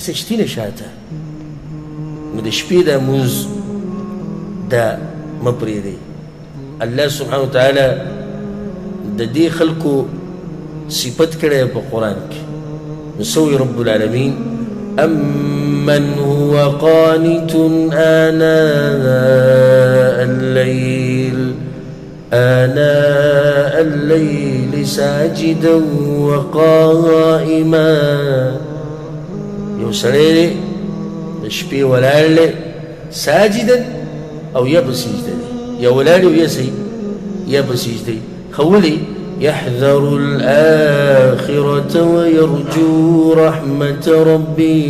سشتینه شاته نو د شپې دا مونځ دا مه پرېږدئ. الله سبحانه وتعالی د دې خلکو صفت کړی په قرآن کې. نو څه وایي رب العالمین؟ أمن هو قانت آناء الليل ساجدا وقائما. یو سړی دی د شپې ولاړ دی ساجدا او یا په سجده دی، یا ولاړ او یا په سجده دی. خو ولې؟ يحذر الآخرة ويرجو رحمة ربه.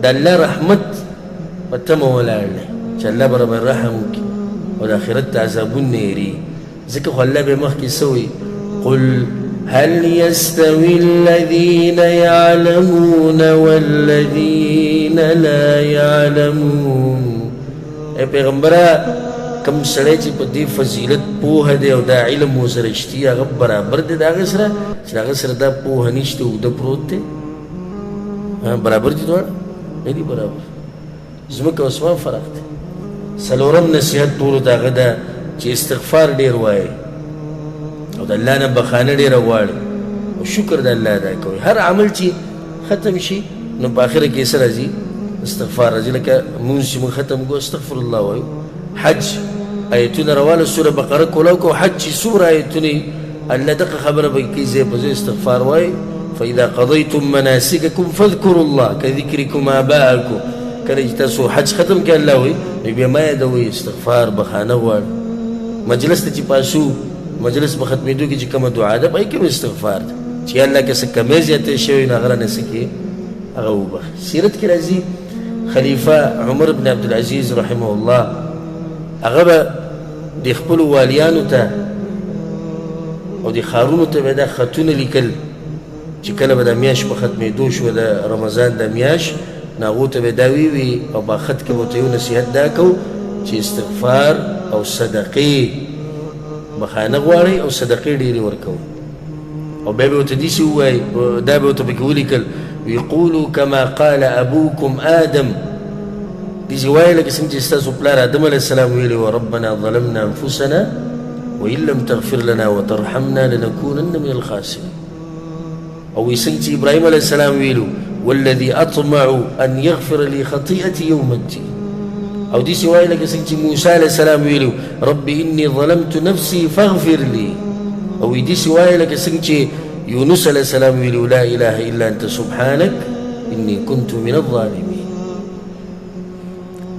دا الله رحمت په تمه ولاړ دی چې الله به راباندې رحم وکړي او د آخرت د عذابونه یېرېږي. ځکه خو الله به مخکې څه وایي؟ قل هل يستوي الذين يعلمون والذين لا يعلمون. اے پیغمبره کم سړی چې په دې فضیلت پوهه دی او دا علم ورسره شتي هغه برابر دی د هغه سره چې د هغه سره دا پوهه نشته اوږده پروت دی؟ برابر دي دواړه؟ نه دي برابر. ځمکه او اسمان فرق دی. څلورم نصیحت ټولو ته هغه ده چې استغفار ډېر وایي او د الله نه بخانه ډېره غواړي او شکر د الله ادا کوي. هر عمل چې ختم شي نو په آخره کې څه راځي؟ استغفار راځي. لکه مونځ چې موږ ختم کړو استغفر الله وایو. حج آیتونه روانه سوره بقره کولاو کو حج چې څومره آیتونه الله دغه خبره به کوي ځای په ځای استغفار وایي. فاذا قضیتم مناسککم فاذکروا الله کذکرکم آباءکم. کله چې تاسو حج ختم کړئ الله وایي نو بیا ما یادوئ استغفار بخانه غواړي. مجلس ته چې پاسو مجلس په ختمېدو کې چې کومه دعا ده په هغې کې هم استغفار ده چې الله که څه کمی زیاتی شوی نو هغه رانه څه کړي هغه وبخي. سیرت کې راځي خلیفه عمر بن عبدالعزیز رحمه الله هغه به د خپلو والیانو ته او د ښارونو ته به دا خطونه لیکل چې کله به د میاشت په ختمېدو شوه د رمضان د میاشت نو هغو ته به دا ویوي او په خط کې به ورته یو نصیحت دا کوو چې استغفار او صدقې بخانه غواړئ او صدقې ډېرې ورکوئ. او بیا به ورته داسې ووایي دا به ورته پکې ولیکل وقولوا كما قال أبوكم آدم. داسې وایي لکه څنګه چې ستاسو پلار آدم علیه السلام ویلي و ربنا ظلمنا أنفسنا وإن لم تغفر لنا وترحمنا لنكونن من الخاسرين. او وایي څنګه چې ابراهیم علیه السلام ویلو والذي أطمع أن يغفر لي خطيئتي يوم الدين. او داسې وایي لکه څنګه چې موسی علیه السلام ویلو رب إني ظلمت نفسي فاغفر لي. او داسې وایي لکه څنګه چې یونس علیه السلام ویلو لا إله إلا أنت سبحانك إني كنت من الظالمين.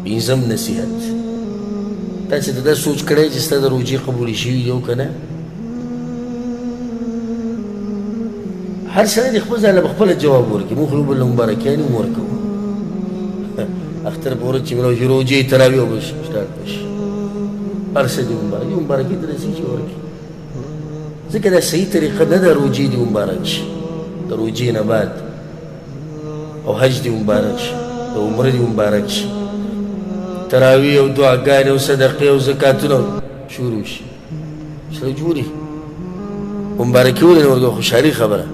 پنځم نصیحت تاسې ته دا سوچ کړی چې ستا د روجې قبولې شوي دي او که نه؟ هر سړی د خپل ځای له به خپله جواب ورکړي. موږ خو یو بل له مبارکیانې هم ورکوو. اختر په ورځ چې مې راوځي روجې تراویح به سټارټ به شي هر څه دې مبارک دي. مبارکي ته رسېږي چې ورکړي ځکه دا صحیح طریقه نه ده روجې دې مبارک شي د روجې نه بعد او حج دې مبارک شي د عمره دې مبارک شي تراویح او دعاګانې او صدقې او زکاتونه شروع شي. سړی جوړي مبارکي ولې نه ورکوي؟ خوشحالي خبره.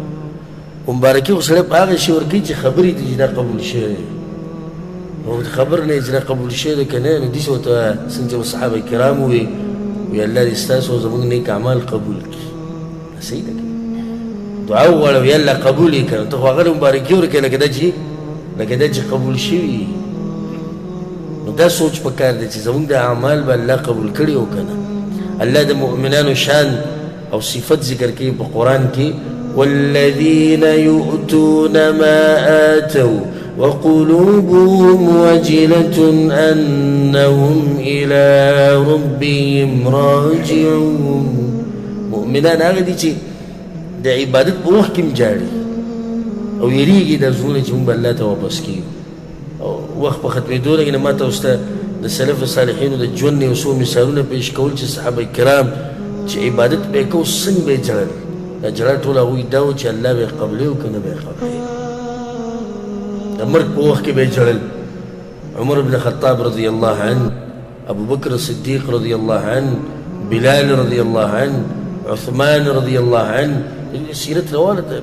مبارکي خو سړی په هغه شي ورکوي چې خبرې دي چې دا قبول شوی دی. او خبر نه چې دا قبول شوی دی که نه نو داسې ورته څنګه چې صحابه کرام ووایي وایي الله دې ستاسو زموږ نیک اعمال قبول کړي. صحیح ده که دعا وغواړه وایي الله قبول یې کړه ته خو هغه مبارکي ورکوې لکه دا چې قبول شوي. نو دا سوچ پکار دی چې زموږ د اعمال به الله قبول کړي او که نه. الله د مؤمنانو شان او صفت ذکر کوي په قرآن کې والذین یؤتون ما آتوا وقلوبهم وجلة أنهم إلى ربهم راجعون. مؤمنان هغه دي چې د عبادت په وخت کې هم جاړي او یېرېږي دا زړونه چې موږ به الله ته واپس کېږو. او وخت په ختمېدو لګي نه ما ته اوس ته د سلف صالحینو د ژوند یو څو مثالونه پیش کول چې صحابه کرام چې عبادت به یې کوو څنګه به یې جړل. دا جړل ټول هغوی دا و چې الله به یې قبلوي او که نه به یې قبلوي. د مرګ په وخت کې به یې جړل. عمر بن خطاب رضی الله عنه، ابو بکر صدیق رضی الله عنه، بلال رضی الله عنه، عثمان رضی الله عنه. سیرت روانه ده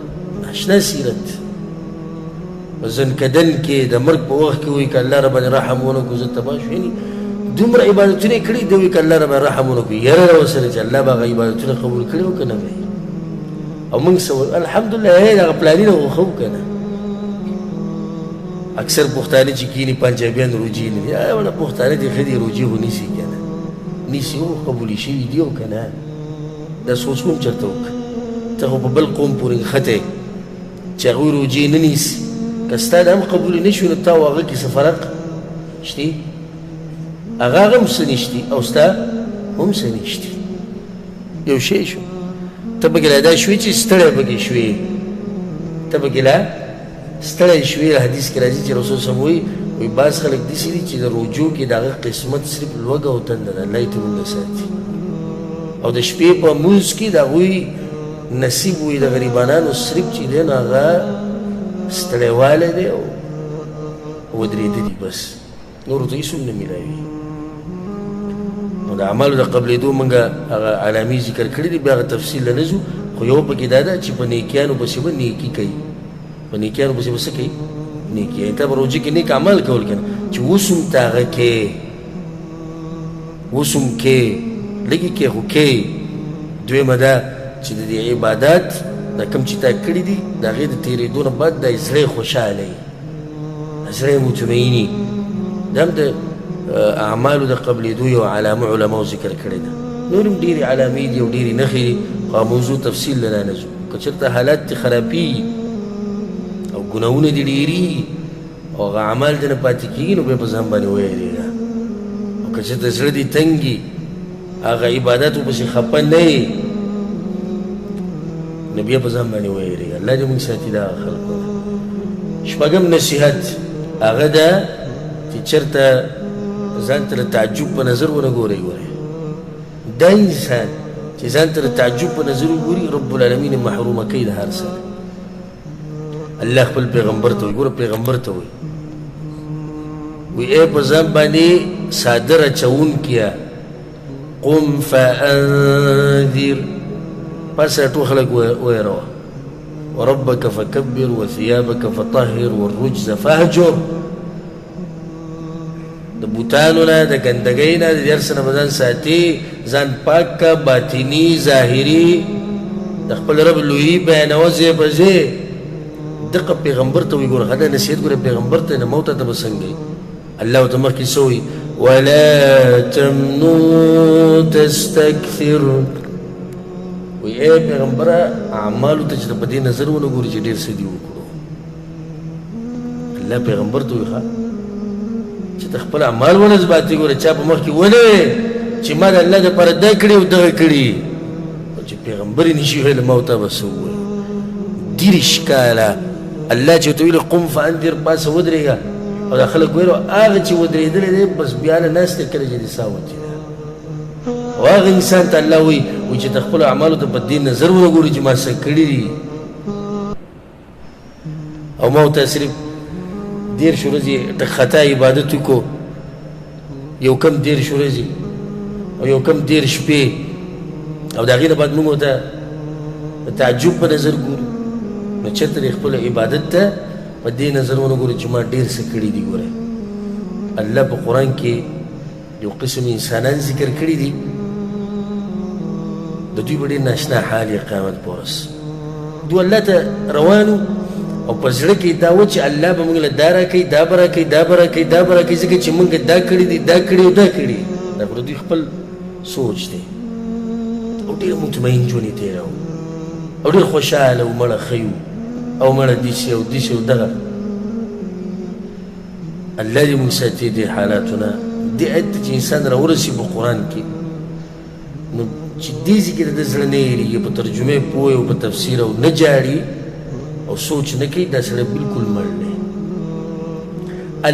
اشنا سیرت په زنکدن کې د مرګ په وخت کې وایي که الله راباندې رحم ونه کړو زه تباه شو. یعنې دومره عبادتونه یې کړي دی وایي که الله راباندې رحم ونه کړو. یره ده ورسره چې الله به هغه عبادتونه قبول کړي وو که نه به او موږ څه الحمدلله دغه پلانونه وښو که نه. اکثر پښتانه چې کینی پنجابیان روجي نه دي وړه پښتانه دي ښه دي روجي خو نیسي که نه نیسي او قبولې شوي دي او که نه دا سوچ هم چېرته وکړه. ته خو په بل قوم پورې نښتی چې هغوی روجې نه نیسي که ستا د هم قبولې نه شوي نو تا او هغه کې څه فرق شتي هغه هم څه نشتي او ستا هم څه نشتي یو شی شو. ته پکې لا دا شوې چې ستړی پکې شوې ته پکې لا ستړی شوې حدیث کې راځي چې رسول صلی الله علیه وسلم وایي بعض خلک داسې دي چې د روجو کې د هغه قسمت صرف لوږه او تنده ده الله یې ته مونږ ساتي او د شپې په مونځ کې د هغوی نصیب وي د غریبانانو صرف چې دی نو هغه ستړیوالی دی او ودرېده دي بس نورو ته هېڅ هم نه میلاوي. نو د اعمالو د قبلېدو مونږ هغه علامې ذکر کړي دي بیا هغه تفصیل له نه ځو خو یو پکې دا ده چې په نیکیانو پسې به نیکي کوي په نیکیانو پسې به څه کوي نیکي. یعنې ته به روژې کې نیک عمل کول که نه چې اوس هم ته هغه کې اوس هم کې لږې کې خو کې. دویمه دا چې د دې عبادات دا کوم چې تا کړي دي د هغې د تېرېدو نه بعد دا زړه خوشحاله زړه مطمئني دا هم د اعمالو د قبلېدو یو علامه علماو ذکر کړې ده. نور هم ډېرې علامې دي او ډېرې نښې دي خو موضوع تفصیل له نه ځو. که چېرته حالات دې خرابېږي او ګناهونه دې ډېرېږي او هغه اعمال دې نه پاتې کېږي نو بیا په ځان باندې ویرېږه. او که چېرته زړه دې تنګ وي هغه عباداتو پسې خفه نه یې نو بیا په ځان باندې ویرېږه. الله دې موږ ساتي د هغه خلکو نه. شپږم نصیحت هغه ده چې چېرته ځان ته د تعجب په نظر ونه ګورئ. دا انسان چې ځان ته د تعجب په نظر وګوري رب العالمین محرومه کوي د هر څه. الله خپل پیغمبر ته وایي ګوره پیغمبر ته وایي وایي ای په ځان باندې څادر اچوونکیه قم فانذر پس ټول خلک ویروه وربک فکبر وثیابک فطهر والرجز فاهجر. د بوتانو نه د ګندګۍ نه د هر څه نه به ځان ساتي ځان پاک که باطني ظاهري د خپل رب لویي بیانوه ځای په ځای. دغه پیغمبر ته وایي ګوره دا نصیحت ګوره پیغمبر ته نه موته ته به څنګه وي. الله ورته مخکې څه وایي ولا تمنو تستکثر وایي ای پیغمبره اعمالو ته چې ته په دې نظر ونه ګوري چې ډېر څه دي وکړو. الله پیغمبر ته وایي چې ته خپل اعمال ونسباتې ګوره چا په مخ کې ولې چې ما د الله دپاره دا کړي او دغه کړي او چې پیغمبر یې نشي ویلی ما ورته به څه ووایي. دېرش کاله الله چې ورته ویلي قم فانذر پاسه ودرېږه او دا خلک ویل هغه چې ودرېدلی دی بس بیا نه ناست دی کله چې دې ساه وتې ده او هغه انسان ته الله وایي چې ته خپلو اعمالو ته په دې نظر ونه ګوري چې ما څه کړي دي او ما ورته صرف 10 ورځې ته خطا عبادت وکړو یو کم 10 ورځې او یو کم 10 شپې او د هغې نه بعد موږ ورته د تعجب په نظر ګورو نو چېرته د خپل عبادت ته په دې نظر ونه ګورو چې ما ډېر څه کړي دي. ګوره الله په قرآن کې یو قسم انسانان ذکر کړي دي د دوی به ډېر ناشنا حال یې قیامت په ورځ دوی الله ته روانو او په زړه کې دا و چې الله به موږ له دا راکوي دا به راکوي دا به راکوي دا به راکوي ځکه چې موږ دا کړي دي دا کړي او دا کړي دا خو د دوی خپل سوچ دی او ډېر مطمئن ژوند یې تېراو او ډېر خوشحاله او مړه ښه یو او مړه داسې او داسې او دغه. الله دې موږ ساتي دې حالاتو نه. دې آیت ته چې انسان راورسي په قرآن کې نو چې دې ځای کې د ده زړه نه هېرېږي په ترجمې پوه او په تفسیر او نه جاړي او سوچ نه کوي دا سړی بلکل مړ دی.